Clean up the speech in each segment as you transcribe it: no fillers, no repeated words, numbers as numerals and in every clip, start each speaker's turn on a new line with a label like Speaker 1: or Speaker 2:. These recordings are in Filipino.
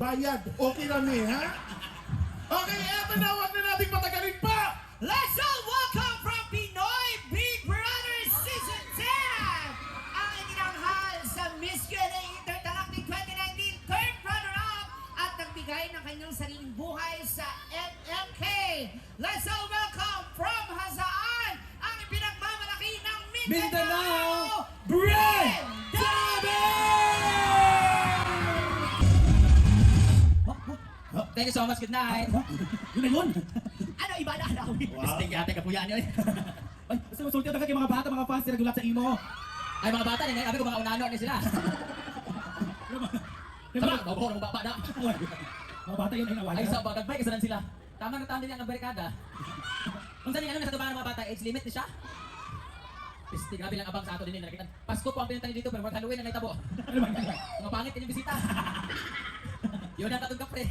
Speaker 1: bayad. Okay na ni, ha? Okay, eto na, huwag na natin patagalin pa!
Speaker 2: Let's all welcome from Pinoy Big Brother Season 10! Ang itinanghal sa Miss Q&A Intergalactic 2019 third runner-up at nagbigay ng kanyang sariling buhay sa MMK. Let's all welcome from Hazaan ang pinagmamalaki ng Mindanao,
Speaker 3: Brent
Speaker 2: Thank you so much. Good night.
Speaker 3: Yun na yun!
Speaker 2: Ano, iba na ako.
Speaker 4: Sting yate ka po yan yun.
Speaker 3: Ay, basta masulti ang kay mga bata, mga fans, sila gulat sa imo.
Speaker 4: Ay mga bata, ngayon kami ko mga unano ni sila. Sama, babaw ng baba na.
Speaker 3: Mga bata yun ay nawalan.
Speaker 4: Ay sa bagay, kasalan sila. Tama na tama din ang barikada. Kung saan yung ano, nasa tubahan ng mga bata, age limit ni siya. Pisti, grabe lang abang sa ato din yung nakikita. Pasko po ang pinuntahan dito, pero mag-Halloween ang naitabo. Mga pangit kanyang bisita. Yun ang tatong kapre.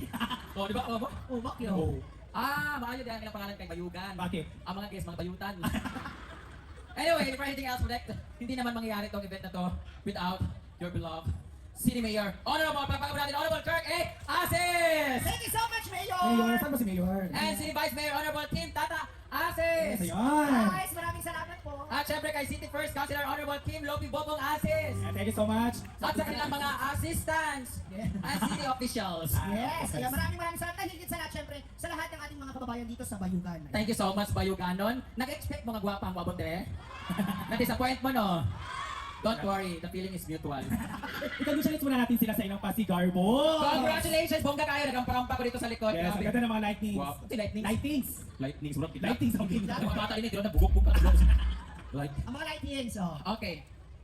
Speaker 4: O, di ba? O, ba?
Speaker 2: Oh, bakyo.
Speaker 3: Oh.
Speaker 4: Maayo din ang ilang pangalan kay Bayugan.
Speaker 3: Bakit?
Speaker 4: Ang mga guests, mga bayutan. Anyway, for anything else, hindi naman mangyayari itong event na to without your beloved City Mayor. Honorable, pagpapagod natin, Honorable Kirk A. Asis!
Speaker 2: Thank you so much, Mayor!
Speaker 3: Mayor, saan ba si Mayor?
Speaker 4: And City Vice Mayor, Honorable Kim Tata Asis!
Speaker 3: Ayun!
Speaker 2: Guys, maraming salamat po.
Speaker 4: At syempre kay City First Councilor, Honorable Kim Lopi Bobong Asis!
Speaker 3: Thank you so much.
Speaker 4: At sa kanilang mga assistants and city officials.
Speaker 2: Yes, kaya maraming salamat. Higit sa lahat, syempre, sa lahat ng ating mga kababayan dito sa Bayugan.
Speaker 4: Thank you so much, Bayuganon. Nag-expect mga gwapa ang wabote. Na-disappoint mo, no? Don't worry, the feeling is mutual.
Speaker 3: I-congratulate muna natin sila sa ilang pasigarbo.
Speaker 4: Congratulations! Bongga kayo! Nagamparampa ko dito sa likod.
Speaker 3: Yes, ang ganda ng mga lightnings.
Speaker 4: Wow. Ito, lightnings.
Speaker 3: Lightings.
Speaker 4: Lightning, surat kita.
Speaker 3: Lightings, okay.
Speaker 4: Mga bata din, tiro na bugok-bugok ka. Like,
Speaker 2: Ang mga lightings, oh.
Speaker 4: okay.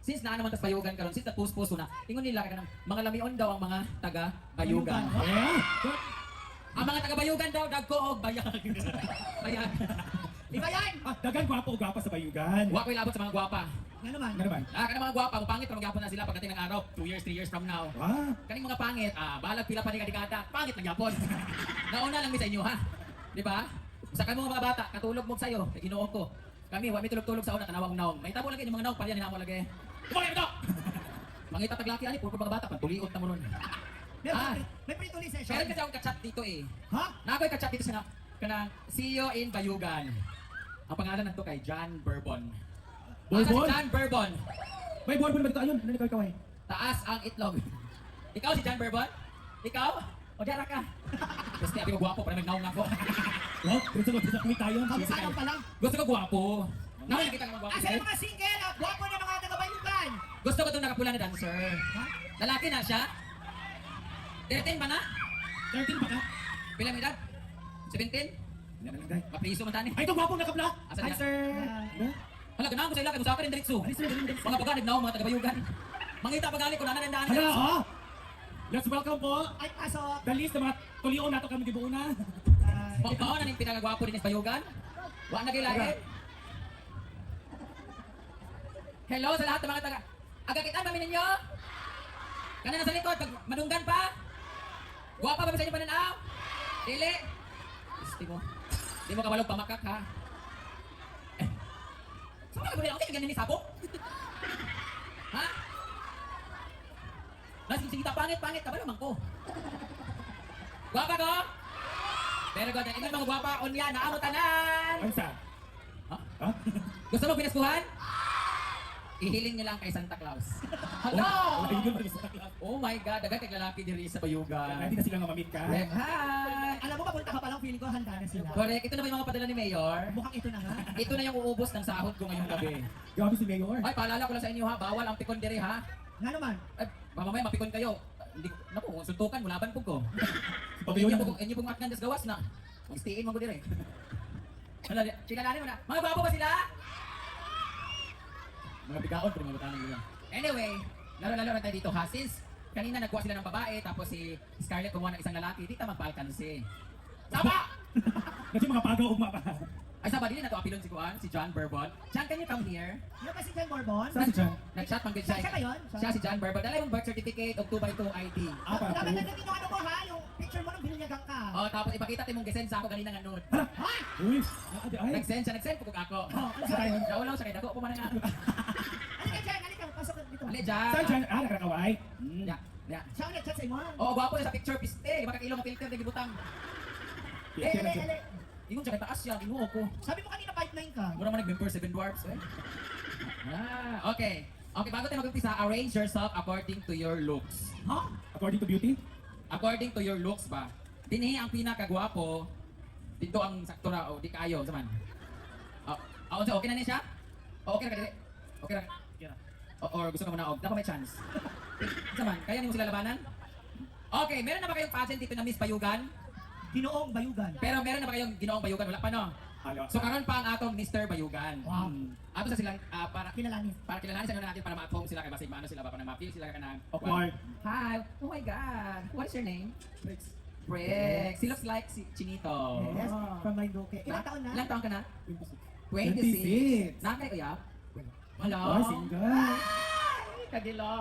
Speaker 4: Since na naman tas Bayugan karon, since napus-puso na, ingon nila ka ng mga lamion daw ang mga taga-Bayugan.
Speaker 3: Yeah.
Speaker 4: Ang mga taga-Bayugan daw, dagko og bayag. Bayag.
Speaker 2: Iba yan!
Speaker 3: Dagan gwapo o gwapa sa Bayugan.
Speaker 4: Wa ko'y labot sa mga gwapa.
Speaker 2: Nga naman.
Speaker 3: Ano naman?
Speaker 4: Kanang mga gwapa, kung pangit pa magyapon na sila pagdating ng araw, 2 years, 3 years from now.
Speaker 3: Ah,
Speaker 4: Kaning mga pangit, balag pila pa ni kadikada, pangit ng yapon. Nauna lang mi sa inyo ha. Di ba? Sa kamo mga bata, katulog mo sayo, kay Ginoo ko. Kami, wa mi tulog-tulog sa una tanawang naong. May tabo lagi yung mga naong palian namo lagi. Kumali mo. Mangita taglaki ani puro mga bata pantuliot na mo nun.
Speaker 2: May pre-tuloy session.
Speaker 4: Meron kasi akong kachat dito eh.
Speaker 2: Ha?
Speaker 4: Nakoy kachat dito sa kanang CEO in Bayugan. Ang pangalan nito kay John Bourbon.
Speaker 3: Bourbon?
Speaker 4: Si John Bourbon.
Speaker 3: may board ba dito? Ayun, nalikaw ikaw eh.
Speaker 4: Taas ang itlog. Ikaw si John Bourbon? Ikaw? O dara ka? Gusto niya, ko gwapo para nagnaong ako.
Speaker 3: Oh, gusto ko kumit tayo.
Speaker 2: Kamukha pa lang.
Speaker 4: Gusto ko gwapo. Naman nakita ka ng gwapo.
Speaker 2: Asa yung mga single at gwapo ng mga taga-Bayugan?
Speaker 4: Gusto ko itong nakapula na dancer. Lalaki na siya? 13 ba na?
Speaker 3: 13 pa ka?
Speaker 4: Pila mo edad? 17?
Speaker 3: Yan na lang, guys.
Speaker 4: Mapriso man tani.
Speaker 3: Ay, ito gwapo nakapla.
Speaker 4: Asa
Speaker 3: Hi,
Speaker 4: niya?
Speaker 3: sir.
Speaker 4: Hala, ganahan ko sa ila, kaya usapan rin diretso.
Speaker 3: Alis na, alis na.
Speaker 4: Mga baga, nagnaong, mga taga-Bayugan. Mangita pagali ko na nanandaan.
Speaker 3: Hala, oh. Let's welcome po.
Speaker 2: Ay, pasok.
Speaker 3: The list ng mga tulion nato kami gibuo na.
Speaker 4: Mao na ning pinagagwapo din sa Bayugan. Wa na gilahi. Hello sa lahat ng mga taga. Agakitan kami ninyo. Kana na sa likod, pag manunggan pa. Gwapa ba sa inyo pananaw? Dili. Gusti mo. Di mo kabalog pamakak ha. Saan ka ba okay ganyan ni Sabo? Ha? Sige, pangit ka ba naman ko? Gwapa ko? Very good. Ingat mga gwapa, unya, naamutanan!
Speaker 3: Ano sa?
Speaker 4: Ha?
Speaker 3: Ha?
Speaker 4: Gusto mo pinaskuhan? Ihiling niyo lang kay Santa Claus. Hello!
Speaker 3: Ay, yun, malis na takla.
Speaker 4: Oh my God, dagat kay lalaki diri sa Bayugan.
Speaker 3: Hindi na sila mamamit ka.
Speaker 4: Hi!
Speaker 2: Alam mo, papunta ka pa lang, feeling ko handa na sila.
Speaker 4: Correct, ito na ba yung mga padala ni Mayor?
Speaker 2: Mukhang ito na nga.
Speaker 4: Ito na yung uubos ng sahod ko ngayong gabi.
Speaker 3: Grabe si Mayor.
Speaker 4: Ay, paalala ko lang sa inyo ha, bawal ang pikon diri ha.
Speaker 2: Nga naman.
Speaker 4: Ay, mamamaya mapikon kayo. Hindi ko, naku, suntukan, mulaban po ko.
Speaker 3: Pabiyon
Speaker 4: Inyo pong matnan des gawas na. Mag-stayin mo ko dire. Hala, chikalanin mo na. Mga gwapo ba sila? Mga bigaon, pero mga butanan nila. Anyway, laro-laro na tayo dito ha. Since kanina nagkuha sila ng babae, tapos si Scarlett kumuha ng isang lalaki, di ta magpalkansi. Saba!
Speaker 3: Kasi mga pagaw ugma pa.
Speaker 4: Ay, saba din na to apilon si Kuan, si John Bourbon. John, can you come here?
Speaker 2: Yung kasi John Bourbon.
Speaker 3: Saan si John?
Speaker 4: Nag-chat pang good
Speaker 2: Siya ba yun?
Speaker 4: Siya si John Bourbon. Dala yung birth certificate o 2x2 ID.
Speaker 3: Ah, para
Speaker 2: Dapat
Speaker 3: po.
Speaker 2: nandito yung ano mo ha, yung picture mo nung binunyagang ka.
Speaker 4: Oh, tapos ipakita tayo mong gisend sa ako kanina nga noon.
Speaker 2: Ha?
Speaker 3: Uy, ay.
Speaker 4: Nag-send po ako.
Speaker 2: Oh, ano
Speaker 3: Sa kayo?
Speaker 4: Naulaw sa kay dako po man nga.
Speaker 2: Halika dyan, halika. Pasok dito.
Speaker 4: Ali, John.
Speaker 3: Saan John? Ah, nakakaway.
Speaker 4: Yeah. Yeah.
Speaker 2: Siya ang nag-chat sa imo.
Speaker 4: Oo, gwapo na sa picture, piste. Makakilong ang filter, nagibutang. Ingon siya kay taas siya, inuho ko.
Speaker 2: Sabi mo kanina 5'9 ka.
Speaker 4: Mura man nag-member 7 dwarfs, eh. Okay. Okay, bago tayo mag-umpisa, arrange yourself according to your looks.
Speaker 2: Ha?
Speaker 3: According to beauty?
Speaker 4: According to your looks ba? Dinhi ang pinakagwapo, dito ang sakto na, o di kayo, saman. Okay na niya siya? Okay na ka dili? Okay na ka? Or gusto ka muna og? Dako may chance. Saman, kaya niyo sila labanan? Okay, meron na ba kayong pageant dito na Miss Bayugan?
Speaker 2: Ginoong bayugan.
Speaker 4: Pero meron na ba kayong ginoong Bayugan? Wala pa no? So karon pa ang atong Mr. Bayugan.
Speaker 2: Wow.
Speaker 4: Ato sa silang para
Speaker 2: Kinalanin.
Speaker 4: kilalanin sa natin para ma-at-home sila kay basig maano sila ba para ma-feel sila ka ng
Speaker 3: Awkward.
Speaker 4: Hi. Oh my god. What is your name? Rex. He looks like si Chinito.
Speaker 2: Yes, from Marinduque. Ilang taon na?
Speaker 4: Ilang taon ka na?
Speaker 3: 26.
Speaker 4: 26. Nakay kuya? Wala.
Speaker 3: Oh, single.
Speaker 4: Kadila.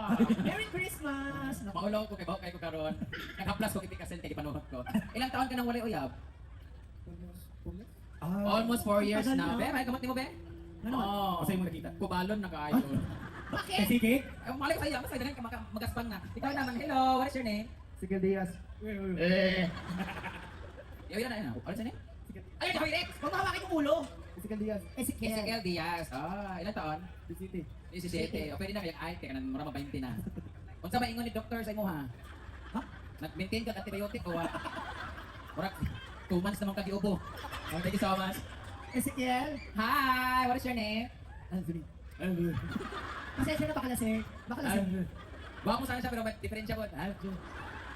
Speaker 2: Merry Christmas! Naku.
Speaker 4: Maulaw ko kay ko karon. Naka-plus ko kay Pikasen kay panuhot ko. Ilang taon ka nang walay uyab? Almost 4 years
Speaker 2: Tagal
Speaker 4: na.
Speaker 2: na.
Speaker 4: Be, may kamot mo be?
Speaker 2: Ano?
Speaker 4: Oo.
Speaker 3: Kasi mo nakita.
Speaker 4: Kubalon na kaayo.
Speaker 2: Bakit?
Speaker 3: Eh, sige.
Speaker 4: Malay ko sa iya, mas dagan ka magaspang na. Ikaw naman, hello, what is your name?
Speaker 3: Sige, Diaz.
Speaker 4: Yaw na. What is your name? Ay, Joy Rex!
Speaker 2: Huwag mo hawakin yung ulo.
Speaker 3: Sige, Diaz.
Speaker 2: Ezekiel.
Speaker 4: Ezekiel Diaz. Ilang taon?
Speaker 3: City.
Speaker 4: 17. O pwede na kayang ay, kaya mura ma 20 na. Unsa ba ingon ni doktor sa imo ha?
Speaker 2: Ha?
Speaker 4: Nag-maintain ka ng antibiotic o wa? Mura 2 months naman ka giubo. Thank you so much.
Speaker 2: Ezekiel.
Speaker 4: Hi, what is your name?
Speaker 2: Anthony. Pasensya na baka lasing. Baka lasing.
Speaker 4: Baka mo sana siya pero may diferensya ko.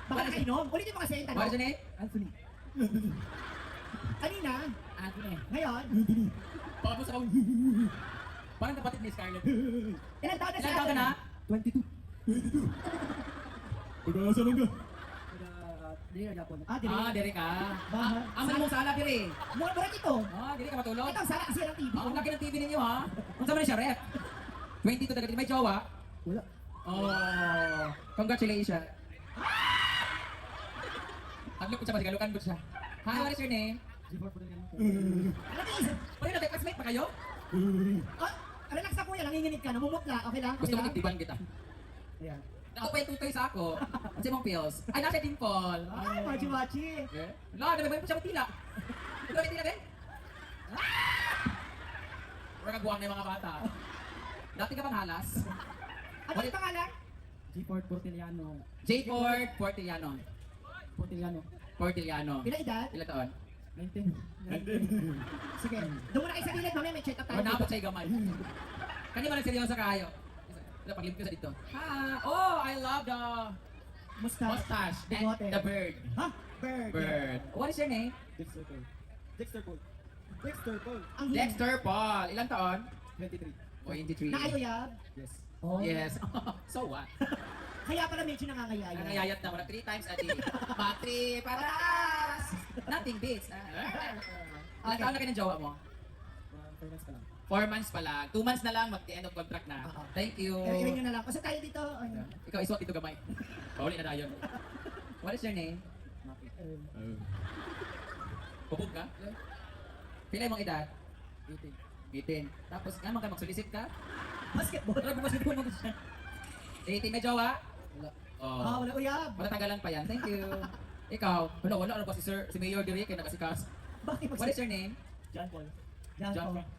Speaker 2: Baka nakainom. Ulitin mo kasi yung
Speaker 4: What is your
Speaker 2: tanong.
Speaker 4: name?
Speaker 3: Anthony.
Speaker 2: Kanina.
Speaker 4: Anthony.
Speaker 2: Ngayon.
Speaker 4: Baka mo sa kong... Parang kapatid ni Scarlett.
Speaker 2: Ilang taon na
Speaker 4: Ilang taon ka na?
Speaker 3: 22. Pag-asa lang ka.
Speaker 4: Diri ka.
Speaker 2: Baha.
Speaker 4: Asa mong sala diri?
Speaker 2: Mura ito.
Speaker 4: Diri ka matulog?
Speaker 2: Ito, sara kasi ng TV.
Speaker 4: Ang laki ng TV ninyo ha? Unsa man siya, rep? 22 tagad may jowa?
Speaker 3: Wala.
Speaker 4: Oh, congratulations. Ang lupit siya, masigalukan ko siya. Hi, what is your name? Pwede na, classmate pa kayo?
Speaker 2: Ah, relax na kuya, nanginginig ka, namumutla. Okay lang?
Speaker 4: Gusto mo titiban kita.
Speaker 3: Ayan.
Speaker 4: Ako pa yung tutoy sa ako. Ang simong pills. Ay, nasa dimple.
Speaker 2: Ay, machi-machi.
Speaker 4: Wala, nabibay po siya matila. Ito, may tila din? Wala kaguwang na yung mga bata. Dati ka bang halas?
Speaker 2: Ano yung pangalan?
Speaker 3: G-Port Portiliano.
Speaker 4: J. Ford Portiliano.
Speaker 3: Portiliano.
Speaker 4: Portiliano.
Speaker 2: Ilang edad?
Speaker 4: Ilan taon?
Speaker 3: 19.
Speaker 2: Sige. Doon muna kayo sa gilid, mamaya may check up tayo.
Speaker 4: Or napot siya gamay. Kani man seryoso kayo. Ito, paglip ko sa dito. Oh, I love the
Speaker 2: Mustache.
Speaker 4: mustache and
Speaker 2: Bigote.
Speaker 4: the bird.
Speaker 2: Ha? Bird.
Speaker 4: Bird. What is your name?
Speaker 3: Dexter Paul. Dexter Paul. Dexter Paul.
Speaker 2: Ang hiling.
Speaker 4: Dexter Paul. Ilang taon?
Speaker 3: 23.
Speaker 4: 23.
Speaker 2: Nakayuyab?
Speaker 3: Yes.
Speaker 2: Oh.
Speaker 4: Yes. So what?
Speaker 2: Kaya pala medyo nangangayayab.
Speaker 4: Nangayayat na. 3 times a day. Battery para taas. Nothing beats. Ilang taon na kayo ng jowa mo?
Speaker 3: 4 months pa lang.
Speaker 4: 4 months pa lang. 2 months na lang, mag-end of contract na.
Speaker 2: Oo.
Speaker 4: Thank you.
Speaker 2: Irin nyo na lang. Kasi tayo dito, ano?
Speaker 4: Ikaw, iswat ito gamay. Pauli na dayon. What is your name? Pupog ka? Pila mong edad? 18. Tapos, naman ka magsulisit ka?
Speaker 2: Basketball.
Speaker 4: Wala ko basketball mo siya. 18 may jowa?
Speaker 3: Wala.
Speaker 4: Oh.
Speaker 2: Ah, wala uyab.
Speaker 4: Matatagalan pa yan. Thank you. Ikaw, wala. Ano ba si Sir, si Mayor Diri, kaya nakasikas.
Speaker 2: Bakit
Speaker 4: What is your name?
Speaker 3: John Paul.
Speaker 2: Yan
Speaker 4: John
Speaker 2: po.
Speaker 4: Paul.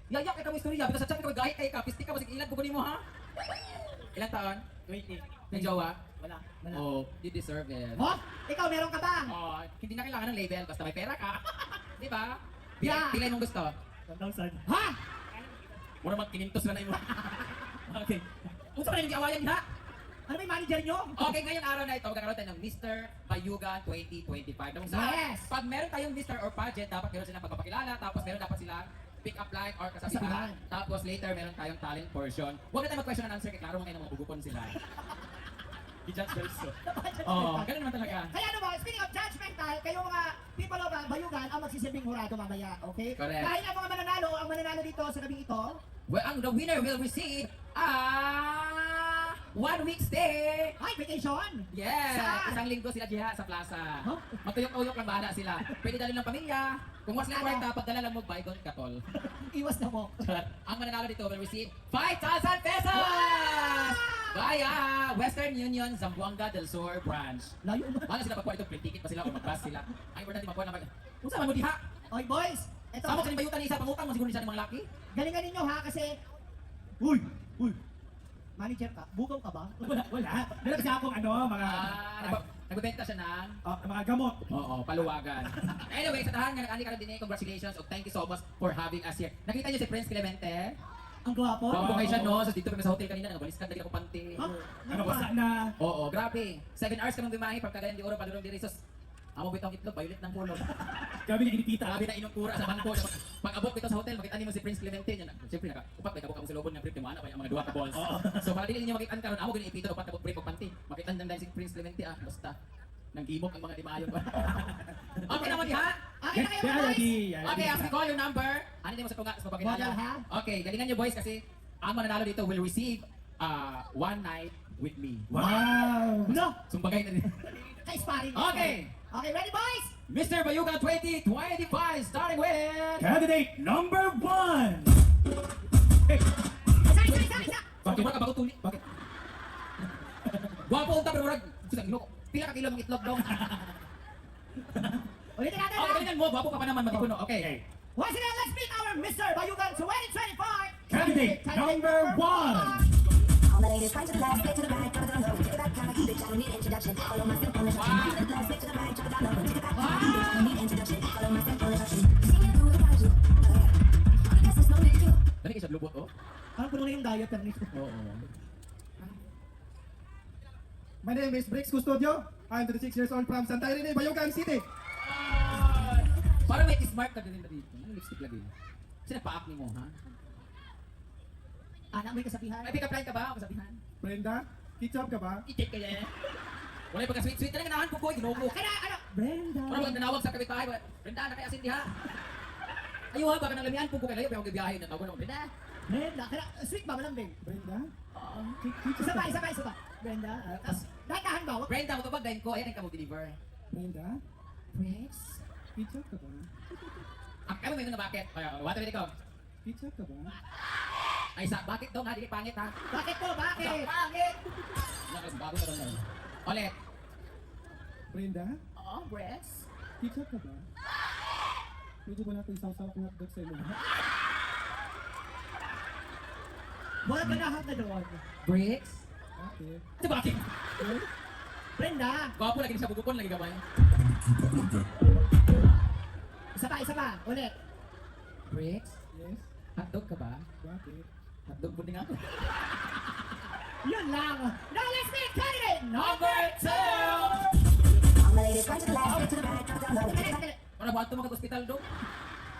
Speaker 4: Yayak, ikaw mo istorya. Basta sa chat, ikaw gahit kay ka. Pisti ka, basig ilan kukunin mo ha? Ilang taon?
Speaker 3: 20.
Speaker 4: May jowa?
Speaker 3: Wala.
Speaker 2: Wala.
Speaker 4: Oh, you deserve it.
Speaker 2: Oh, ikaw meron ka ba?
Speaker 4: Oh, hindi na kailangan ng label, basta may pera ka. Di ba?
Speaker 2: Yeah.
Speaker 4: Pilay mong gusto.
Speaker 3: 1,000.
Speaker 2: Ha?
Speaker 4: Mura mag kinintos na mo. Okay. Kung saan yung awayan ha?
Speaker 2: Ano ba yung manager nyo?
Speaker 4: Okay, ngayong araw na ito, magkakaroon tayo ng Mr. Bayugan 2025. Kung saan,
Speaker 2: Yes!
Speaker 4: pag meron tayong Mr. or Pageant, dapat meron silang pagpapakilala, tapos meron dapat silang pick-up line or kasabihan.
Speaker 2: Kasabihan.
Speaker 4: Tapos later, meron tayong talent portion. Huwag na tayo mag-question and answer, kaya klaro mo kayo na mabugupon sila.
Speaker 3: I-judge also.
Speaker 4: Oo, ganun naman talaga.
Speaker 2: Kaya ano mo, speaking of judgmental, kayo mga people of Bayugan ang magsisilbing hurado mamaya, okay?
Speaker 4: Correct.
Speaker 2: Dahil ang mga mananalo, ang mananalo dito sa gabing ito,
Speaker 4: Well, the winner will receive 1 week stay.
Speaker 2: Ay, vacation!
Speaker 4: Yes!
Speaker 2: Saan?
Speaker 4: Isang linggo sila diha sa plaza.
Speaker 2: Huh?
Speaker 4: Magtuyok-uyok lang bahala sila. Pwede dali ng pamilya. Kung mas lang kwarta, pagdala lang mo, baygon katol.
Speaker 2: Iwas na mo.
Speaker 4: Ang mananalo dito will receive 5,000 pesos! Via Western Union Zamboanga del Sur branch.
Speaker 2: Layo ba?
Speaker 4: Wala sila pagkuha ito, print ticket pa sila o mag-bus sila. Ang importante makuha na kung saan man mo diha?
Speaker 2: Oy, boys! Ito,
Speaker 4: Saan mo sa bayutan ni isa pangutang mo siguro ni siya ng mga laki?
Speaker 2: galingan ninyo ha, kasi...
Speaker 3: Uy! Uy!
Speaker 2: Manager ka, bukaw ka ba?
Speaker 3: Wala, wala. Dala kasi akong ano, mga...
Speaker 4: Nagbebenta siya ng
Speaker 3: mga gamot.
Speaker 4: oo, paluwagan. Anyway, sa tahan nga nag-ani ka na din congratulations o thank you so much for having us here. Nakita niyo si Prince Clemente?
Speaker 2: Ang gwapo.
Speaker 4: Bago kayo siya no, so dito kami sa hotel kanina, nagabaliskan dali ako panty.
Speaker 2: Ha?
Speaker 3: Ano ba na?
Speaker 4: Oo, grabe. 7 hours kaming bimahe pagkagayan di oro padulong diri sos. Amo bitong itlog, violet ng pulong.
Speaker 3: Grabe na inipita.
Speaker 4: Grabe na inong kura sa bangko. Pag-abot kita sa hotel, makita niyo si Prince Clemente niya. Siyempre upat kay kabuk sa lobon ng brief ni mana pa yung mga duha ka balls. So para dili niyo makitaan karon, amo gani ipito upat ka brief og panty. Makita nang dahil si Prince Clemente basta nang gimok ang mga dimayon ba. Okay naman diha.
Speaker 2: Okay na kayo,
Speaker 3: Kaya
Speaker 2: boys!
Speaker 3: lagi.
Speaker 4: Okay, after call your number. Ano din mo sa tunga sa
Speaker 2: Model, ha?
Speaker 4: pagkakilala? Okay, galingan niyo boys kasi ang mananalo dito will receive one night with me.
Speaker 3: Wow!
Speaker 2: No!
Speaker 4: Sumbagay na din.
Speaker 2: Ka-sparring.
Speaker 4: Okay.
Speaker 2: Okay, ready, boys?
Speaker 4: Mr. Bayuga 2025 starting with
Speaker 3: Candidate number 1! Hey!
Speaker 2: Isa!
Speaker 4: Bakit ba ka bago tuli? Bakit? Gwapo unta pero murag susang ino. Pila ka kilo ng itlog dong.
Speaker 2: Ulitin natin
Speaker 4: Okay,
Speaker 2: ha?
Speaker 4: galingan mo, gwapo ka pa naman matikuno. Okay.
Speaker 2: Once again, let's meet our Mr. Bayugan 2025!
Speaker 3: Candidate number 1!
Speaker 5: All the ladies, right to the left, straight to the right, drop it down low, take it back, kinda keep it, I don't need introduction. Follow my simple instruction. To the left, straight to the right, drop it down low, take it back, kinda keep it, I don't need introduction. Follow my simple instruction. See me through without you. I guess there's no need to you.
Speaker 4: Dali kayo sa lubot oh.
Speaker 2: Parang puno na yung diaper nito.
Speaker 4: Oo.
Speaker 1: My name is Brix Custodio. I'm 36 years old from Santa Irene, Bayugan City.
Speaker 4: Para may smart ka din dito. Ano lipstick lagi? Sino paak ni mo, ha?
Speaker 2: Anak, may kasabihan.
Speaker 4: May pick-up line ka ba? O kasabihan?
Speaker 1: Brenda, ketchup ka ba?
Speaker 4: I-check ka yan. Wala yung pagka-sweet-sweet. Talaga nahan po ko, ginugo.
Speaker 2: Kaya ano? Brenda.
Speaker 4: Ano ba nanawag sa kapitbahay? Brenda, na kaya asin diha. Ayaw ha, baka nang lamihan po ko kayo. Pero biyahe na ako. Brenda.
Speaker 2: Brenda. Kaya, sweet ba malambing?
Speaker 1: Brenda?
Speaker 2: Isa pa. Brenda. Tapos, dahil ba?
Speaker 4: Brenda, mo ba gain ko? Ayan ka mo deliver.
Speaker 1: Brenda,
Speaker 2: Prince?
Speaker 1: ketchup ka ba?
Speaker 4: Kami may na bakit? Water ready ko.
Speaker 1: Ketchup ka ba?
Speaker 4: Ay, bakit daw nga? Di pangit ha?
Speaker 2: Bakit po? Bakit?
Speaker 4: Bakit? Nakas, bago ka daw. Ulit.
Speaker 1: Brenda,
Speaker 2: Oh, Bress.
Speaker 1: ketchup ka ba? Pwede ba natin isaw-saw kung hotdog sa ilo?
Speaker 2: Wala ka na na doon.
Speaker 4: Bricks?
Speaker 1: Okay.
Speaker 4: Ito bakit?
Speaker 2: Brenda.
Speaker 4: Gwapo lagi sa bugukon lagi gamay.
Speaker 2: Isa pa. Ulit.
Speaker 4: Bricks?
Speaker 1: Yes?
Speaker 4: Hotdog ka ba?
Speaker 1: Bakit?
Speaker 4: Hotdog po din ako.
Speaker 2: Yun lang. Now let's meet candidate
Speaker 4: Number 2!
Speaker 5: All the ladies, right to the left, straight to the right, drop it down low, take it back.
Speaker 4: Ano ba ito mag-hospital do?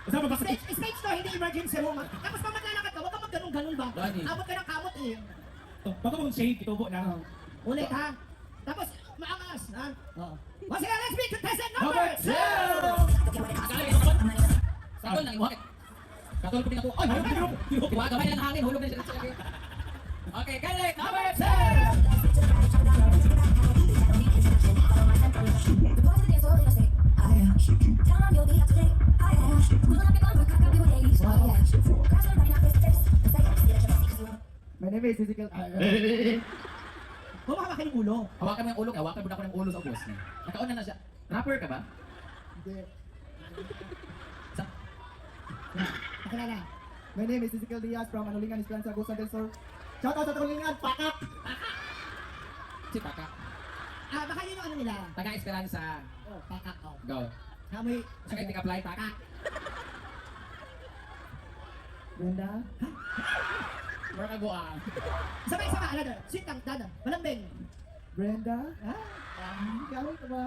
Speaker 3: Kasama ba sa...
Speaker 2: Stage to, hindi emergency room. Tapos pag maglalakad ka, huwag ka magganong-ganon ba?
Speaker 4: Lagi.
Speaker 2: Abot ka ng kamot eh.
Speaker 3: Baka mong shade, itubo na.
Speaker 2: Ulit ha. Tapos, maangas ha. Oo. Once again, let's meet contestant number
Speaker 3: Number
Speaker 2: 2!
Speaker 3: 2!
Speaker 4: Akala ko ito Sakol nang imuhakit. Katol ko din ako. Ay, Diwa, gamay lang ng hangin. Hulog na siya sa lagi. Okay, candidate number 2!
Speaker 5: The boys in the dance floor, they'll say, oh yeah. Tell 'em you'll be up to date, oh yeah. Pull up your bumper, crack up your waist, oh yeah. Crash on right now, face to face. Say, see that you're messy 'cause you want.
Speaker 1: My name is Ezekiel.
Speaker 2: Huwag ka ng ulo.
Speaker 4: Hawakan mo yung ulo. Hawakan mo na ako ng ulo sa ubos. Nakauna na siya. Rapper ka ba?
Speaker 1: Hindi.
Speaker 2: Pakilala.
Speaker 1: My name is Ezekiel Diaz from Anulingan, Esperanza, Agusan del Sur. Shout out sa Anulingan, pakak!
Speaker 4: Si Paka.
Speaker 2: Baka yun yung ano nila.
Speaker 4: Taga Esperanza.
Speaker 2: Oh, pakak. Oh.
Speaker 4: Go.
Speaker 2: Kamoy.
Speaker 4: Saka pick up line, Paka.
Speaker 1: Brenda,
Speaker 4: Mura ka goa.
Speaker 2: Isa pa. Ano doon? Sweet lang. Dada. Malambing.
Speaker 1: Brenda,
Speaker 2: Ha?
Speaker 1: gawin ka ba?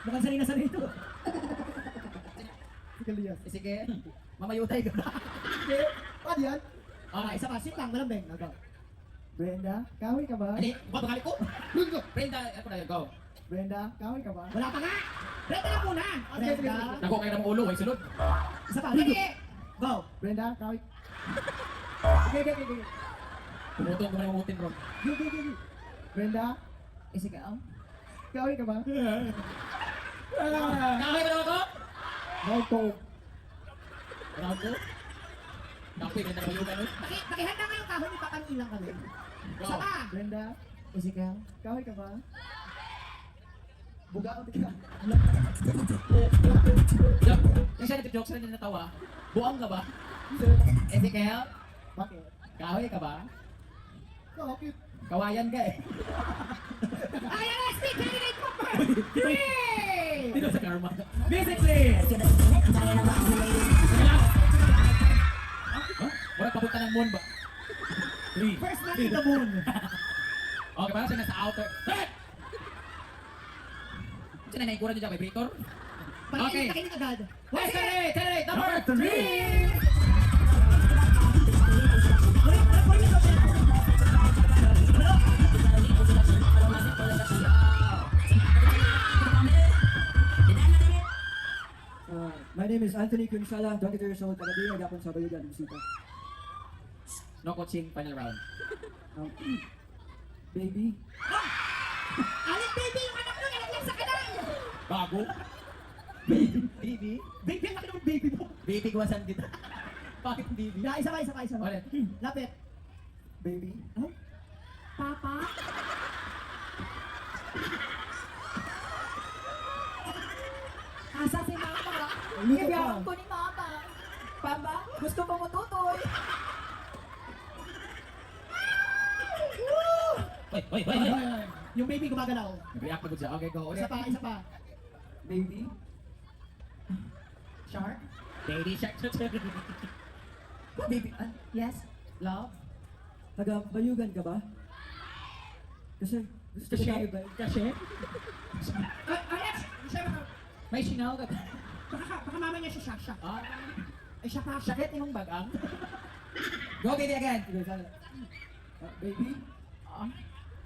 Speaker 2: Mukhang sanay na sanay ito.
Speaker 1: Ezekiel Diaz.
Speaker 4: Sige. Mamayutay ka ba?
Speaker 1: Okay, ano yan?
Speaker 2: Okay, isa pa. Sweet lang. Malambing. Go.
Speaker 1: Brenda, kawin ka ba?
Speaker 4: Hindi, babakali ko. Brenda, ako na yun, go.
Speaker 1: Brenda, kawin ka ba?
Speaker 2: Wala pa nga. Brenda lang muna.
Speaker 1: Okay, sige,
Speaker 2: Brenda.
Speaker 1: sige.
Speaker 4: Naku, kayo ng ulo, ay sunod.
Speaker 2: Isa pa. Ready? Go.
Speaker 1: Brenda, kawin. Okay.
Speaker 4: Tumutong ko na yung utin, bro.
Speaker 1: Go. Brenda?
Speaker 2: Ikaw?
Speaker 1: Kaway ka ba?
Speaker 4: Nakakay ba naman ko?
Speaker 1: No talk.
Speaker 4: Round 2? Nakoy, ganda ba yung gano'n?
Speaker 2: Pakihanda nga yung kahon, ipapanilang kami. Isa pa!
Speaker 1: Brenda?
Speaker 2: Ikaw?
Speaker 1: Kaway ka ba? Buga ako tika.
Speaker 4: Yung siya nag-joke sila na natawa. Buang ka ba?
Speaker 2: Ezekiel?
Speaker 1: Bakit?
Speaker 4: Kahoy ka ba?
Speaker 1: Bakit?
Speaker 4: Kawayan ka eh.
Speaker 2: Ayan na, speed candidate number 3!
Speaker 3: Dito sa karma. Music please!
Speaker 4: Wala papunta ng moon ba?
Speaker 3: 3.
Speaker 2: First man in the moon.
Speaker 4: Okay, parang siya nasa outer. Threat! Sino na naikura niyo dyan? Vibrator? Okay.
Speaker 2: Pakinig agad.
Speaker 4: Candidate number 3!
Speaker 6: My name is Anthony Cunsala, 22 years old, taga-Biya, Gapon sa Bayugan, Bisita.
Speaker 4: No coaching, final round.
Speaker 6: Baby,
Speaker 2: Alin baby, yung anak nun, nalaglag sa kanal!
Speaker 4: Bago?
Speaker 3: Baby? Baby, ang laki naman baby mo.
Speaker 4: Baby gawasan kita. Bakit baby?
Speaker 2: Isa pa.
Speaker 4: Ulit.
Speaker 2: Lapit.
Speaker 6: baby,
Speaker 2: Papa? Asa si mama? Ibiyakan ko ni mama. Papa, gusto ko matutoy.
Speaker 4: Hoy!
Speaker 2: Yung baby gumagalaw.
Speaker 4: Nag-react na siya. Okay, go. Ulit.
Speaker 2: Isa pa.
Speaker 6: baby,
Speaker 2: Shark?
Speaker 4: Baby shark.
Speaker 2: Baby, yes? Love?
Speaker 6: taga-Bayugan ka ba? Kasi gusto ko tayo ba?
Speaker 4: Kasi?
Speaker 2: Alex! Siya ba?
Speaker 4: May sinaw ka.
Speaker 2: Baka mama niya si Shasha.
Speaker 4: Ah,
Speaker 2: Ay, siya pa.
Speaker 4: sakit yung bagang. Go, baby again.
Speaker 6: Sige, sana. Baby,
Speaker 4: Ah,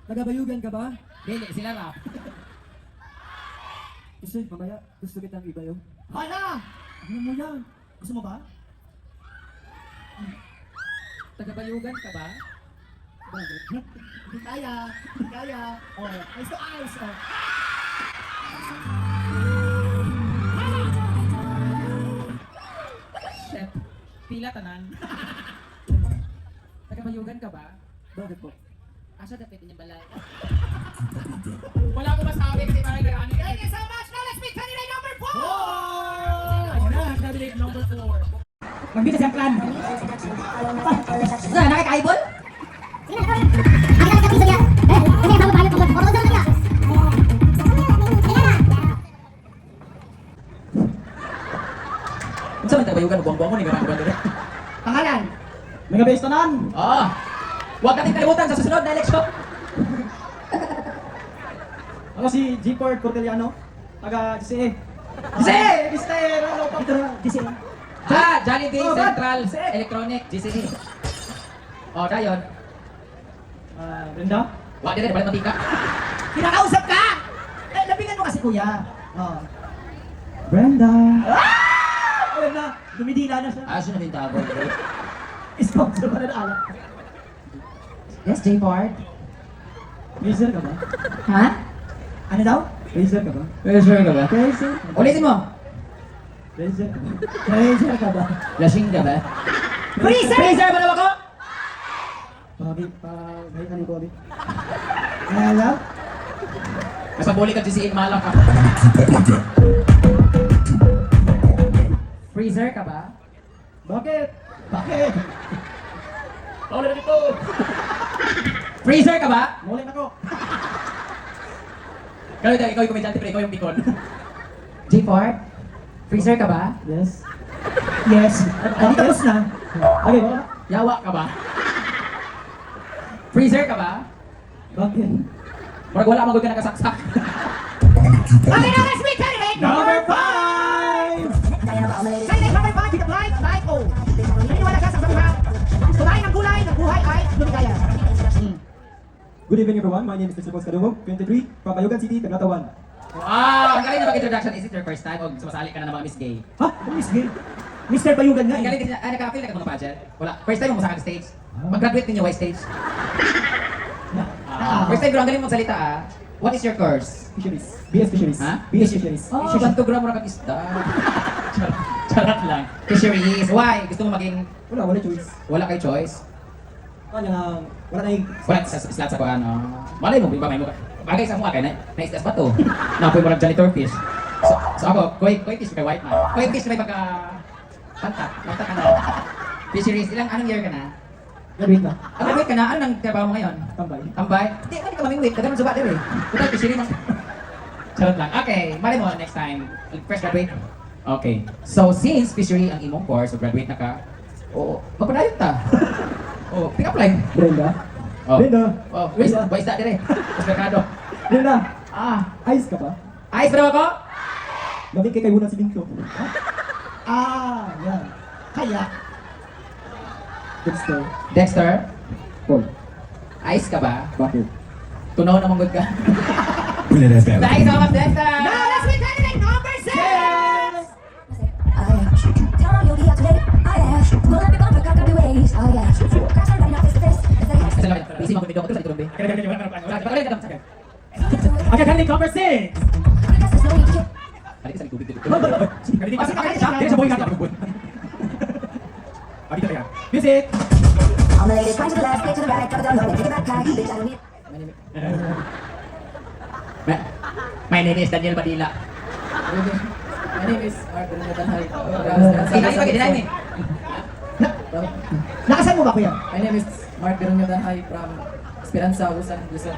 Speaker 6: taga-Bayugan ka ba?
Speaker 4: Dili, sila rap.
Speaker 6: Kasi mamaya gusto kitang ibayo.
Speaker 2: Hala! Ano mo yan? Gusto mo ba?
Speaker 4: Taga-bayugan ka ba?
Speaker 2: Hindi kaya. Oh, eyes to eyes. Oh.
Speaker 4: Shit. Pila tanan. Taga-bayugan ka ba?
Speaker 6: Bakit po?
Speaker 4: Asa dapat niya balay? Wala ko masabi kasi parang nag-ano
Speaker 2: Thank you so much. Now let's meet candidate number 4!
Speaker 3: Ayun na, candidate number 4.
Speaker 4: Magbita siyang clan. Saan, nakikaibol? Unsa man tabayugan buang-buang mo ni gamay ba?
Speaker 2: Pangalan?
Speaker 3: Mga base tanan.
Speaker 4: Ah. Huwag natin kalimutan sa susunod na eleksyon.
Speaker 3: Ako si G-Port Corteliano, taga GCA.
Speaker 4: Jose!
Speaker 3: Mr. Ano pa?
Speaker 2: GCA.
Speaker 4: Jollibee
Speaker 3: Oh,
Speaker 4: Central
Speaker 3: God.
Speaker 4: Electronic GCE. Oh, dayon.
Speaker 3: Brenda?
Speaker 4: Wag din balik mantika.
Speaker 2: Kinakausap ka! Eh, labingan mo kasi kuya. Oh.
Speaker 3: Brenda! Ayun na, dumidila na siya.
Speaker 4: Aso na din tabo.
Speaker 3: Sponsor pa na alak.
Speaker 2: Yes, J-Port.
Speaker 3: Razer ka ba?
Speaker 2: Ha? Ano daw?
Speaker 3: Razer ka ba?
Speaker 4: Sure ka ba?
Speaker 3: Razer?
Speaker 4: Ulitin mo.
Speaker 3: Razer ka ba? Razer ka ba?
Speaker 4: Lasing ka ba?
Speaker 2: Freezer!
Speaker 4: Freezer ba naman ko?
Speaker 3: Pabi, may ano ko, Abi? Hello?
Speaker 4: Basta buli ka GCE malak ka. Freezer ka ba?
Speaker 3: Bakit? Bakit? Ako na dito!
Speaker 4: Freezer ka ba?
Speaker 3: Maulit ako!
Speaker 4: Kaya ikaw yung komedyante pero ikaw yung pikon. J-Port? Freezer ka ba?
Speaker 3: Yes? Yes! Ano tapos na? Okay, baka na?
Speaker 4: Yawa ka ba? Freezer ka ba?
Speaker 3: Bakit?
Speaker 4: Marag wala magod ka nakasaksak.
Speaker 2: Okay, now let's meet candidate
Speaker 3: Number 5!
Speaker 2: Candidate number 5 with the blind light O. Naniniwala ka sa samhan. Kumain ng gulay, ng buhay ay lumigaya.
Speaker 3: Good evening everyone, my name is Mr. Pons Kadungog, 23, from Bayugan City, Tagatawan.
Speaker 4: Wow! Ang galing na mag-introduction. Is it your first time o sumasali ka na ng mga Miss Gay?
Speaker 3: Ha? Ano Miss Gay? Mr. Bayugan nga
Speaker 4: Ang
Speaker 3: eh.
Speaker 4: galing din, nakaka-feel na ka mga pageant? Wala. First time mo masakag stage? Mag-graduate ninyo, white stage? First time, bro, ang galing mong salita ah. What is your course?
Speaker 3: Fisheries. BS Fisheries.
Speaker 4: Ha?
Speaker 3: BS Fisheries.
Speaker 4: Oh, ganito gram mura kag isda. Charot lang. Fisheries. Why? Gusto mo maging
Speaker 3: Wala choice.
Speaker 4: wala kay choice?
Speaker 3: Kanya lang, wala na yung...
Speaker 4: Wala sa slot sa kuan. Malay mo, ba may mo bagay sa mga kay na isdas ba to? Napoy mo lang janitor fish. So ako, koi fish kay white man. Koi fish may pagka pantak ka na. Fisheries, anong year ka na?
Speaker 3: Graduate na.
Speaker 4: Graduate ka na, ano nang trabaho mo ngayon?
Speaker 3: Tambay.
Speaker 4: Tambay? Hindi, hindi ka mamingwit. Kagano'n sa bater eh. Total, fishery mo. Charot lang. Okay, mali mo next time. Fresh graduate. Okay. So, since fishery ang imong course, so graduate na ka, magpadayon ta. Pick up line.
Speaker 3: Brenda.
Speaker 4: Oh.
Speaker 3: Brenda.
Speaker 4: Ba isda dire? Mas merkado.
Speaker 3: Brenda.
Speaker 4: Ice
Speaker 3: Ice ka ba?
Speaker 4: Ice ba daw ako?
Speaker 3: Gabi kay kayo si Binto.
Speaker 6: Yan. Kaya.
Speaker 3: Dexter.
Speaker 4: Dexter,
Speaker 3: Paul.
Speaker 4: ice ka ba?
Speaker 3: Bakit?
Speaker 4: Tunaw na manggod ka.
Speaker 1: Thank you.
Speaker 4: Thanks so much, Dexter!
Speaker 2: Now, let's be candidate number 6!
Speaker 5: Tell me you'll be out today. Oh yeah. Well, let me go for cock-up ways. Oh yeah. Crash everybody now face to face. As they
Speaker 4: Kasi lang, busy mo video ko. Ito sa iturumbi. Pagkakalay ka lang.
Speaker 3: Okay, candidate number 6.
Speaker 5: guess there's no need to get.
Speaker 4: Balik sa tubig dito.
Speaker 3: Kasi Dito sa boy ka. Dito kaya. Music.
Speaker 5: All the ladies, right to the left, straight to the right, drop it down low, and take it back high. Bitch, I don't need.
Speaker 4: My name is Daniel Badila.
Speaker 7: My name is Arthur Natanhay.
Speaker 4: Dinay pa, dinay ni.
Speaker 6: Nakasan mo ba kuya?
Speaker 7: My name is Mark Natanhay from Esperanza, Busan, Luzon.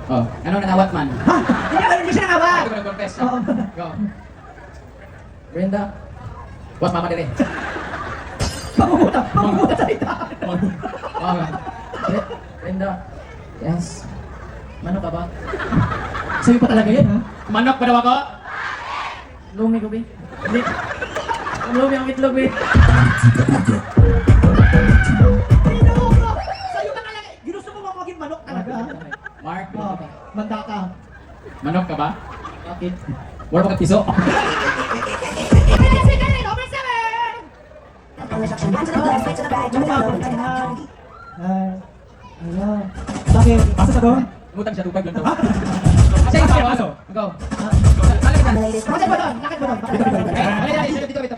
Speaker 4: Oh, ano nangawat man?
Speaker 6: Hindi siya nakawat.
Speaker 4: Ako nag-confess siya. Go.
Speaker 7: Brenda,
Speaker 4: Boss, mama dire.
Speaker 6: Pangunguta salita.
Speaker 4: Oh,
Speaker 7: Brenda,
Speaker 4: yes.
Speaker 7: mano ka ba?
Speaker 6: Sabi pa talaga yan ha?
Speaker 4: Manok pa daw ako?
Speaker 7: Lumi ko, be? Hindi. Ang lumi ang itlog, be.
Speaker 6: Sa'yo ka talaga. Ginusto mo ba maging manok talaga?
Speaker 4: Mark,
Speaker 6: Manda ka.
Speaker 4: manok ka ba?
Speaker 7: Bakit?
Speaker 4: Wala pa ka piso.
Speaker 2: Let's be candidate number 7!
Speaker 5: On the structure, right to the left, straight to the right, drop it down low, and take it back high.
Speaker 3: Bakit? Pasa sa doon?
Speaker 4: Umutang siya tupag lang daw. Siya yung paso. Go. Salit
Speaker 5: All
Speaker 4: ka.
Speaker 5: the ladies,
Speaker 6: Bakit ba doon? Bakit ba doon? Bakit ba doon?
Speaker 4: Okay, dito, dito, dito.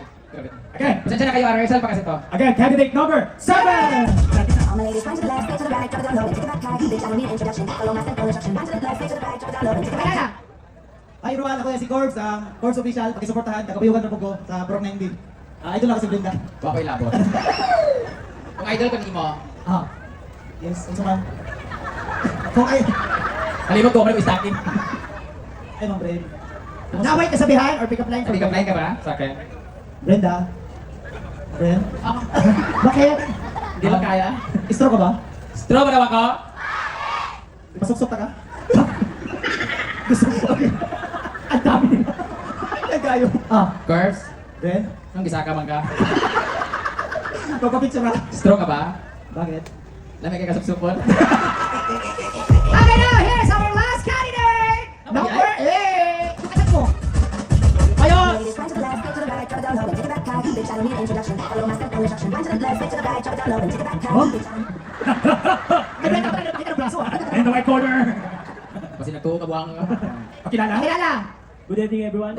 Speaker 3: Okay.
Speaker 4: Pasensya na kayo, rehearsal pa kasi to.
Speaker 3: Again, candidate number 7.
Speaker 5: all the ladies, right to the left, straight to the right, drop it down low, and take it back high. Bitch, I don't need introduction. Follow my simple instruction. Right to the left, straight to the right, drop it down low, and take it back high.
Speaker 6: Ay, Ruan, ako yan si Corbs, Corbs official, pakisuportahan, tagapayugan na po ko sa Prom 19. Idol ako si Brenda.
Speaker 4: Baka ko'y labot. Kung idol ko ni mo,
Speaker 6: Yes, ano man. Kung ay,
Speaker 4: kalimot ko ako na istakin.
Speaker 6: ay ma'am Brenda. Naway kasabihan or pick up line?
Speaker 4: Hindi ka fly ka ba? Sa akin.
Speaker 6: Brenda. Brenda? Bakit?
Speaker 4: Hindi lang kaya.
Speaker 6: Istro ka ba?
Speaker 4: Straw ba daw ako?
Speaker 6: Masuksok ka? Gusto mo ba? Ang dami nila. Nagayo.
Speaker 4: Curves?
Speaker 6: Brenda?
Speaker 4: Anong gisaka man ka?
Speaker 6: Papapicture ka?
Speaker 4: Straw ka ba?
Speaker 6: Bakit?
Speaker 4: Lamay kay kasuksupon?
Speaker 2: Okay, now, here's our last candidate! Number 8! Kasan mo?
Speaker 5: All the ladies, right to the left, straight to the right, drop it down low, and take it back high. Bitch, I don't need introduction. Follow my simple instruction. Right to the left, straight to the right, drop it down low, and take it back high. Bitch, I don't need.
Speaker 6: Ay, Brenda, hindi ka ng braso
Speaker 3: In the right corner.
Speaker 4: Kasi nagtuo ka buwang ka.
Speaker 3: Pakilala.
Speaker 2: Kilala!
Speaker 6: Good evening everyone.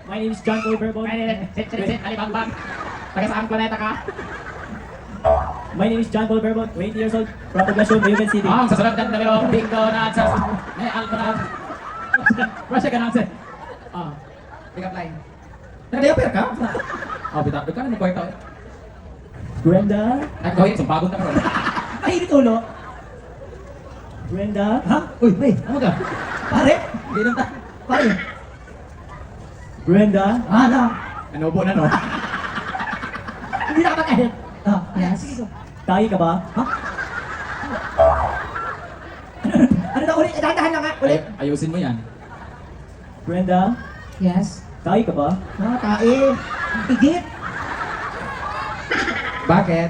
Speaker 6: My name is John Paul Verbon.
Speaker 4: Sit, alibangbang. Taga saan planeta ka?
Speaker 6: My name is John Paul Verbon, 20 years old, from Poblacion, Bayugan City.
Speaker 4: Ang sasunod na numero, bingo na sa... May alto na. Russia ka na sir. Pick up line. Naka-diaper ka? Bitak. Doon ka na nag-kwarto.
Speaker 6: Brenda.
Speaker 4: Nag-kwarto, sumpagod na ka ron.
Speaker 6: Ay, init ulo. Brenda. Ha?
Speaker 4: Uy, pre, ano ka?
Speaker 6: Pare?
Speaker 4: Hindi nang ta.
Speaker 6: Pare? Brenda.
Speaker 4: Na. Nanubo na, no?
Speaker 6: Hindi na kapag-edit.
Speaker 2: Yes.
Speaker 6: Tayo ka ba? Ha? Ano na ulit? Dahan-dahan lang nga. Ulit.
Speaker 4: Ayusin mo yan.
Speaker 6: Brenda.
Speaker 2: Yes.
Speaker 6: Tayo ka ba?
Speaker 2: Tae. Higit.
Speaker 4: Bakit?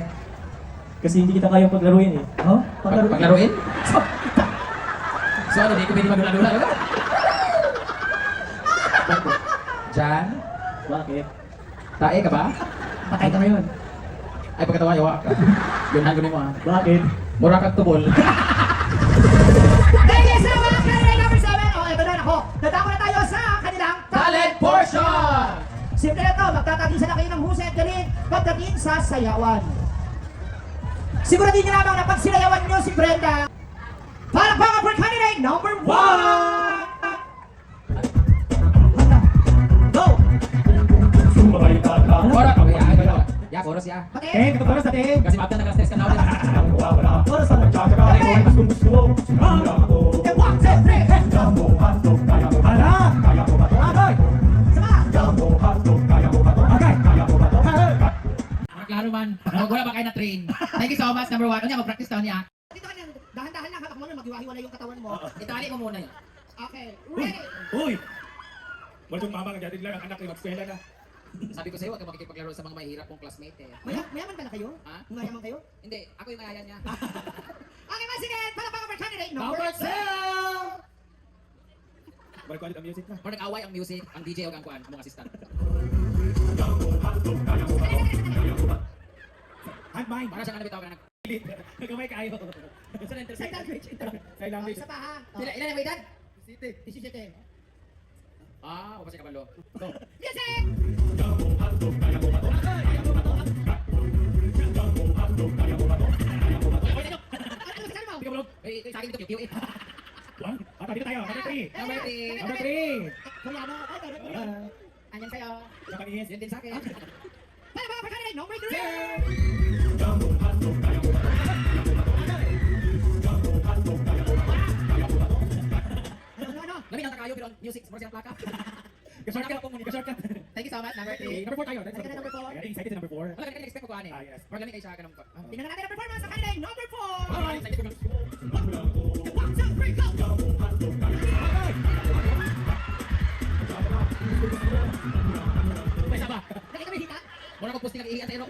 Speaker 6: Kasi hindi kita kayang paglaruin eh. Oh?
Speaker 4: Paglaruin? So ano, di ko pwede magdula-dula, diba? Jan,
Speaker 6: Bakit?
Speaker 4: tae ka ba?
Speaker 2: Patay ka ngayon.
Speaker 4: Ay, pagkatawa, yawa ka. Yun, hanggang mo ha.
Speaker 6: Bakit?
Speaker 4: Mura kang tubol.
Speaker 2: Thank you so much, candidate number 7. O, eto na ako. Dadako na tayo sa kanilang
Speaker 4: Talent portion!
Speaker 2: Simple na to, magtatagisan na kayo ng husay at galing pagdating sa sayawan. Siguradin niyo lamang na pag sinayawan niyo si Brenda, palakpakan for candidate number 1! Go!
Speaker 4: Kora! Ya, chorus ya.
Speaker 2: Pati!
Speaker 6: Ito para sa atin.
Speaker 4: Kasi maaptan na stress ka na ulit.
Speaker 6: Para sa atin.
Speaker 2: Okay, 1, 2, 3!
Speaker 6: Hala! Okay! Okay!
Speaker 4: Klaro man. Wala ba kayo na train? Thank you so much, number 1. Ano niya, mag-practice daw niya.
Speaker 2: Dito ka niyan, dahan-dahan lang, habang mo maghiwa-hiwalay yung katawan mo.
Speaker 4: Itali mo muna yun.
Speaker 2: Okay, ready?
Speaker 1: Uy! Walang mama ka dyan lang ang anak ay mag-eskwela na.
Speaker 4: Sabi ko sa'yo, huwag kang makikipaglaro sa mga mahihirap kong classmate eh.
Speaker 2: Mayaman ba na kayo?
Speaker 4: Ha?
Speaker 2: Mayaman kayo?
Speaker 4: Hindi, ako yung mayaya niya.
Speaker 2: Okay, once again, palakpakan for candidate
Speaker 1: Number
Speaker 2: number 2!
Speaker 1: Balik ulit ang music na.
Speaker 4: Or nag-away ang music, ang DJ o ang kuhan, ang mga assistant.
Speaker 1: Hand mine.
Speaker 4: Para siyang nabitaw ka na.
Speaker 1: Nagamay kayo.
Speaker 2: Sign language.
Speaker 1: Sign language.
Speaker 2: Isa pa ha?
Speaker 4: Ilan ang edad?
Speaker 2: 17.
Speaker 4: Ah, mapasya ka ba lo? Go.
Speaker 2: Music! Ano masasabi mo?
Speaker 4: Eh, sa akin ito, QQ eh.
Speaker 1: Dito tayo. Number 3.
Speaker 4: Number 3.
Speaker 1: Number 3.
Speaker 2: Koreano. Ay, Koreano.
Speaker 4: Anyan sa'yo.
Speaker 1: Japanese.
Speaker 4: Yun din sa akin.
Speaker 2: Palakpakan for candidate number 3! Ano?
Speaker 4: Lamin ang takayo, pero ang music, smart siyang plaka.
Speaker 1: Ka-shortcut. Ka-shortcut.
Speaker 4: Thank you so much, number 3.
Speaker 1: Number 4 tayo.
Speaker 2: Halika na, number 4.
Speaker 1: Ayan, excited sa number 4.
Speaker 4: Wala ka expect ko kuhan eh.
Speaker 1: Ah, yes.
Speaker 4: Or lamin kayo siya, ganun ko.
Speaker 2: Tingnan natin ang performance sa candidate number 4!
Speaker 4: Alright, excited ko.
Speaker 2: 1, 2, 3, go!
Speaker 4: May isa ba?
Speaker 2: Lagi kami hita.
Speaker 4: Mura ko posting nag-iiyan sa ero.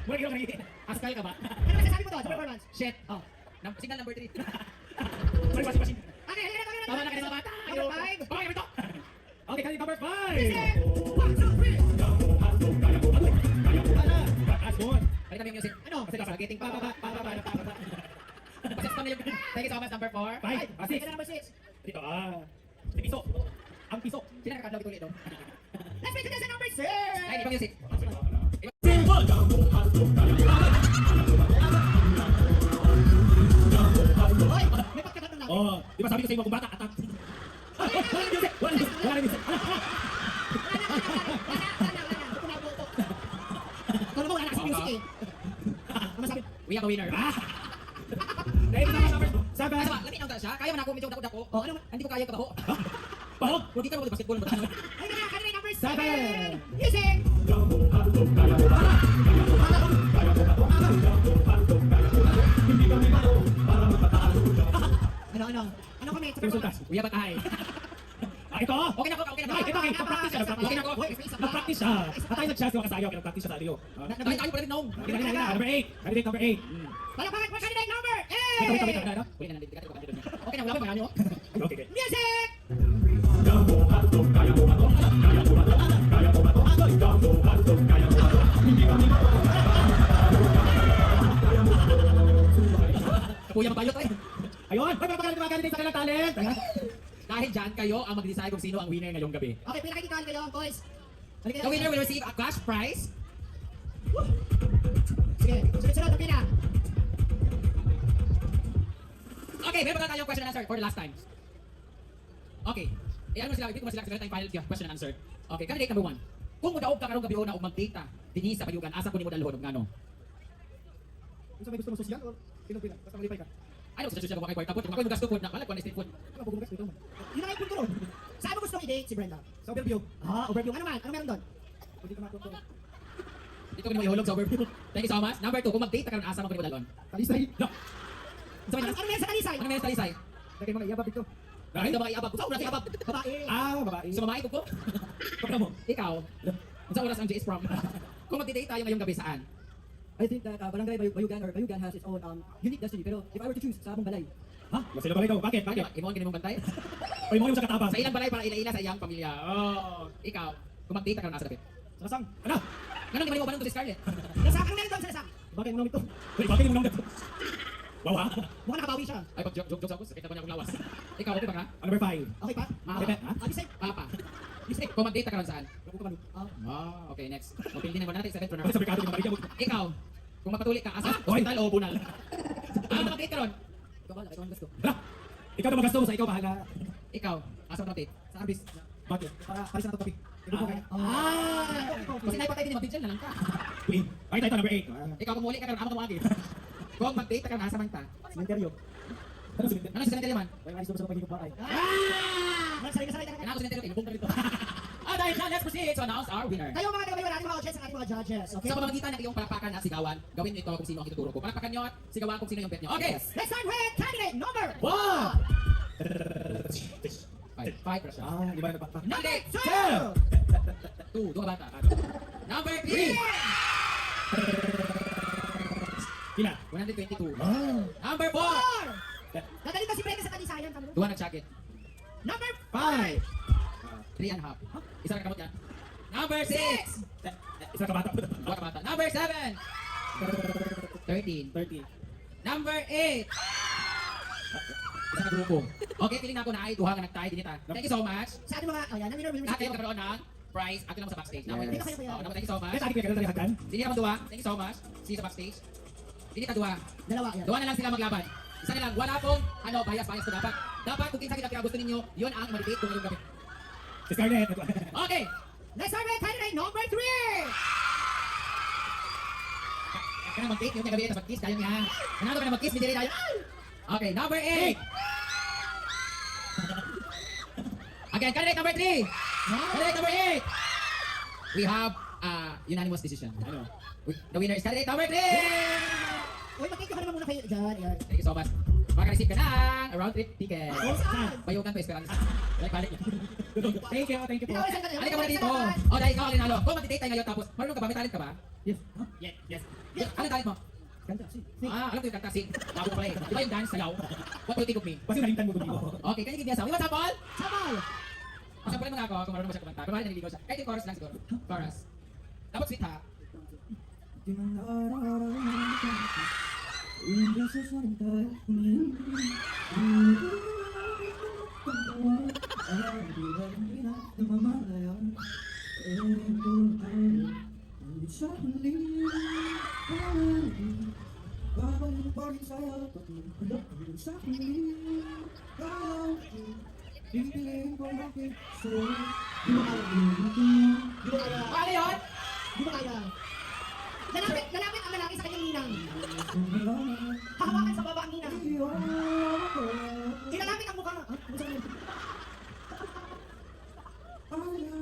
Speaker 1: Wala kayo kanina.
Speaker 4: Askal ka ba?
Speaker 2: Ano masasabi mo to sa performance?
Speaker 4: Shit. Oh. Signal number 3.
Speaker 1: Balik.
Speaker 2: Okay, halika na,
Speaker 4: Tama na kayo sa bata.
Speaker 2: Number 5.
Speaker 4: Okay, kami to.
Speaker 1: Okay, kanina number 5.
Speaker 2: Music! 1, 2, 3!
Speaker 1: Last one.
Speaker 4: Balik kami yung music.
Speaker 2: Ano?
Speaker 4: Kasi spaghetti pa. Pasas pa na yung... Thank you so much, number 4.
Speaker 1: 5.
Speaker 2: Halika na, number 6.
Speaker 1: Dito, si piso. Ang piso.
Speaker 4: Sino nakakadlog ito ulit daw?
Speaker 2: Let's make it number 6!
Speaker 4: Ay, di pa music.
Speaker 2: Hoy, may pagkakataon lang.
Speaker 1: Oh, di ba sabi ko sa iyo kung bata, atak. Wala na music.
Speaker 2: Kung mo, wala kasi music eh. Ano masabi?
Speaker 4: We have a winner.
Speaker 1: Dahil sa number 7.
Speaker 4: Asa ba? Lamin ang siya. Kaya man ako medyo dako-dako.
Speaker 2: Oh, ano?
Speaker 4: Hindi ko kaya yung kabaho.
Speaker 1: Bahog.
Speaker 4: Huwag kita mo sa basketball mo.
Speaker 2: Halika na, candidate number
Speaker 1: 7.
Speaker 2: 7! Music! Ano? Ano comment sa performance?
Speaker 4: We have an eye.
Speaker 1: Ito.
Speaker 4: Okay na ko, okay na ko.
Speaker 1: Ito, nag-practice siya.
Speaker 4: Okay na ko.
Speaker 1: Nag-practice siya. At tayo nag-chance yung kasayo, kaya nag-practice siya sa audio.
Speaker 4: Tayo tayo pa rin noong.
Speaker 1: Halika. Number 8. Candidate number 8.
Speaker 2: Palakpakan for candidate number 8!
Speaker 1: Wait.
Speaker 4: Ano? Uli na nandito ka. Okay na, wala pa ba nyo?
Speaker 1: Okay.
Speaker 2: Music!
Speaker 4: Kuya mabayot eh.
Speaker 1: Ayun. Pagkakalitin sa kanilang talent.
Speaker 4: Dahil dyan, kayo ang mag-decide kung sino ang winner ngayong gabi.
Speaker 2: Okay, pinakikikahan kayo, boys. Halika
Speaker 4: The winner will receive a cash prize.
Speaker 2: Sige, sunod-sunod ang pina.
Speaker 4: Okay, meron pa tayong question and answer for the last time. Okay. Ano sila, dito mo sila kasi tayong final question and answer. Okay, candidate number 1. Kung mudaog ka karong gabi na og mag-data, dinhi sa payugan, asa ko nimo dalhon og ngano?
Speaker 6: Kung sa may gusto mo social o pinupila, basta malipay ka.
Speaker 4: Ano sa social ko kay kwarta po, ako yung gasto food na, wala ko na street food.
Speaker 6: Ano ba bumugas dito?
Speaker 2: Yun ang punto ron. Saan mo gustong i-date si Brenda?
Speaker 6: Sa overview.
Speaker 2: Overview. Ano man? Ano meron doon?
Speaker 6: Pwede ka matuto.
Speaker 4: Dito ko nimo ihulog sa overview. Thank you so much. Number 2, kung mag-date ka karon asa mo ko nimo dalhon?
Speaker 6: Talisay.
Speaker 4: No. Sa
Speaker 2: Ano
Speaker 4: may
Speaker 2: meron sa talisay?
Speaker 4: ano meron sa talisay?
Speaker 6: Lagay mga iyabab dito.
Speaker 4: Dahil sa mga iabab, sa oras iabab.
Speaker 2: Babae.
Speaker 6: Babae.
Speaker 4: Sa mamaay ko.
Speaker 1: Pagka mo.
Speaker 4: Ikaw. Sa oras ang JS from. Kung mag-date tayo ngayong gabi saan?
Speaker 6: I think that Barangay Bayugan has its own unique destiny. Pero if I were to choose, sa abong balay.
Speaker 1: Ha? Masila ba ikaw? Bakit?
Speaker 4: Imo ang kinimong bantay?
Speaker 1: O yung sa katabang.
Speaker 4: Sa ilang balay para ila-ila sa iyang pamilya. Oh, ikaw. Kung mag-date ka asa dapat.
Speaker 1: Sa kasang. Ano?
Speaker 4: Ganun di ba mo ba to si Scarlett?
Speaker 2: Nasa ano meron doon sa nasa?
Speaker 6: Bakit mo namin ito?
Speaker 1: Wait, bakit yung nung
Speaker 8: Wow, ha?
Speaker 2: Mukhang nakabawi siya.
Speaker 4: Ay, pag joke ako, sakit ako niya akong lawas. Ikaw, okay ba ka?
Speaker 8: Number 5.
Speaker 2: Okay pa?
Speaker 4: Mapa.
Speaker 8: Okay, ha?
Speaker 2: Ah, isip.
Speaker 4: Mapa. Isip, kung mag-date ka ron saan?
Speaker 2: Ah.
Speaker 4: Okay, next. Okay, hindi naman natin sa retro na.
Speaker 8: Sa merkado, yung mga
Speaker 4: Ikaw, kung mapatuloy ka, asa? Hospital o bunal? Ano mag-date ka ron?
Speaker 2: Ikaw ba? Ikaw ang gusto.
Speaker 8: Hala! Ikaw na magasto mo sa ikaw, bahala.
Speaker 4: Ikaw, asa mag-date?
Speaker 2: Sa arbis.
Speaker 8: Bakit?
Speaker 2: Para sa nato topic. Ikaw kaya.
Speaker 4: Kasi naipatay din, mag-date na lang ka.
Speaker 8: Queen. Okay, tayo number 8.
Speaker 4: Ikaw, kung muli ka ron, ako tumawagin. Kung mag-date ka ron, asa man ta?
Speaker 6: Sementeryo.
Speaker 8: Ano si
Speaker 4: Ano si Sanitary man?
Speaker 6: May malis doon sa pagiging bakay.
Speaker 2: Masarili ka.
Speaker 4: Kailangan ko Sanitary, ilubong ka rito. Dahil dyan, let's proceed to announce our winner.
Speaker 2: Kayo mga taga-bayo natin mga audience, ang ating mga judges. Okay?
Speaker 4: Sa pamamagitan ng iyong palakpakan at sigawan, gawin niyo ito kung sino ang ituturo ko. Palakpakan niyo at sigawan kung sino yung bet niyo. Okay!
Speaker 2: Let's start with candidate number 1.
Speaker 4: Five pressure.
Speaker 8: Di ba na
Speaker 4: Number
Speaker 2: 2.
Speaker 4: 2, duha bata. Number 3,
Speaker 8: Pila?
Speaker 4: 122.
Speaker 8: Ah.
Speaker 4: Number 4,
Speaker 2: 4. Nagalit na si Brenda sa kanisayan.
Speaker 4: duha na jacket.
Speaker 2: Number
Speaker 8: 5.
Speaker 4: 3 and a half. Isa na kamot niya. Number 6,
Speaker 8: Isa ka bata.
Speaker 4: duha ka bata. Number 7, 13.
Speaker 8: 30.
Speaker 4: Number 8, isa na grupo. Okay, piling na ako na ay duha nga nagtay dinita. Thank you so much.
Speaker 2: sa ating mga, ayan, na winner
Speaker 4: Lahat kayo magkaroon ng prize. Ato lang sa backstage. Number
Speaker 8: Yes.
Speaker 4: Thank you so much.
Speaker 8: Kaya sa akin pinagkakita rin hagdan.
Speaker 4: Hindi naman duwa. Thank you so much. See you sa backstage. Hindi ka duwa.
Speaker 2: Dalawa, yan.
Speaker 4: Duwa na lang sila maglaban. Isa na lang. Wala pong bias ko dapat. Dapat kung kinsa kita gusto ninyo, yun ang malipit kung inyong gabi.
Speaker 8: Si Scarlett.
Speaker 4: Okay.
Speaker 2: Let's start with candidate number 3.
Speaker 4: Kaya na mag-date yung gabi tapos mag-kiss tayo niya. Nanalo ka na mag-kiss, hindi rin tayo. Okay, number 8. Again, candidate number 3. Candidate number 8. We have unanimous decision. Ano? The winner is candidate number 3.
Speaker 2: Uy, mag-thank you ka naman muna kayo dyan. Yan.
Speaker 4: Thank you so much. Maka-receive ka ng round trip ticket.
Speaker 2: Oh, saan?
Speaker 4: Bayugan pa Esperanza. Balik-balik.
Speaker 8: Thank you po.
Speaker 2: Ikaw, isang
Speaker 4: Halika muna dito. O, dahil ikaw ang linalo. Kung mag-date tayo ngayon tapos, marunong ka ba? May talent ka ba?
Speaker 8: Yes.
Speaker 4: Yes. Anong talent mo?
Speaker 6: Ganda, si.
Speaker 4: Alam ko yung kanta, sing. Tawag ko pala eh. Di ba yung dance, sayaw? What will you think of me?
Speaker 8: Kasi nalimtan mo dito.
Speaker 4: Okay, can you give me a song? What's up, Paul?
Speaker 2: Sabal.
Speaker 4: Masampalin mo nga ako kung marunong mo siya kumanta. Pero mahal naliligaw siya. Kahit yung chorus lang siguro. Chorus. Dapat sweet ha? Paano yun?
Speaker 2: Di mo kaya. Lalapit ang lalaki sa kanyang ninang. Hahawakan sa baba ang ninang. Ilalapit ang mukha. Ha? Ano sa'yo?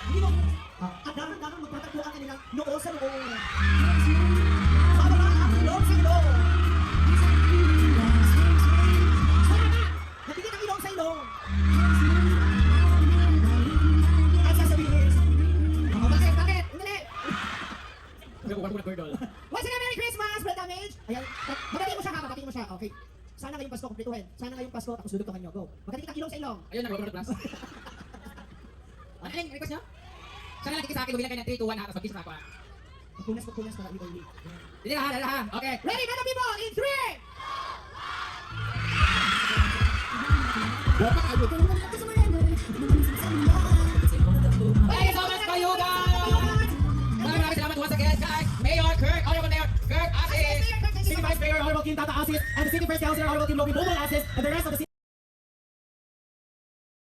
Speaker 2: Hindi mo. At dahan-dahan magpatagpo ang kanilang noo sa noo. Sa baba ang ilong sa ilong. Sana! Nabigyan ang ilong sa ilong. At sasabihin. Oh, bakit? Bakit? Hindi. Once again, Merry Christmas, Brad Damage! Ayan, magating mo siya ha, magating mo siya. Okay. Sana ngayong Pasko, kumplituhin. Sana ngayong Pasko, tapos dudugtungan nyo. Go. Magating ang ilong sa ilong.
Speaker 4: Ayun, nag-Robert Plus. Ano yung request niyo? Siya na lang kikis sa akin, lumilang kayo ng 3, 2, 1 ha, tapos mag-kiss na ako ha.
Speaker 2: Magpunas para ito hindi.
Speaker 4: Hindi na ha. Okay.
Speaker 2: Ready, Brad people, in 3!
Speaker 4: Thank you so much, Bayugan! Maraming salamat once again, guys. Mayor Kirk, Honorable Mayor Kirk Asis.
Speaker 8: City Vice Mayor, Honorable Kim Tata Asis, and the City First Councilor, Honorable Kim Logie Bumol Asis, and the rest of the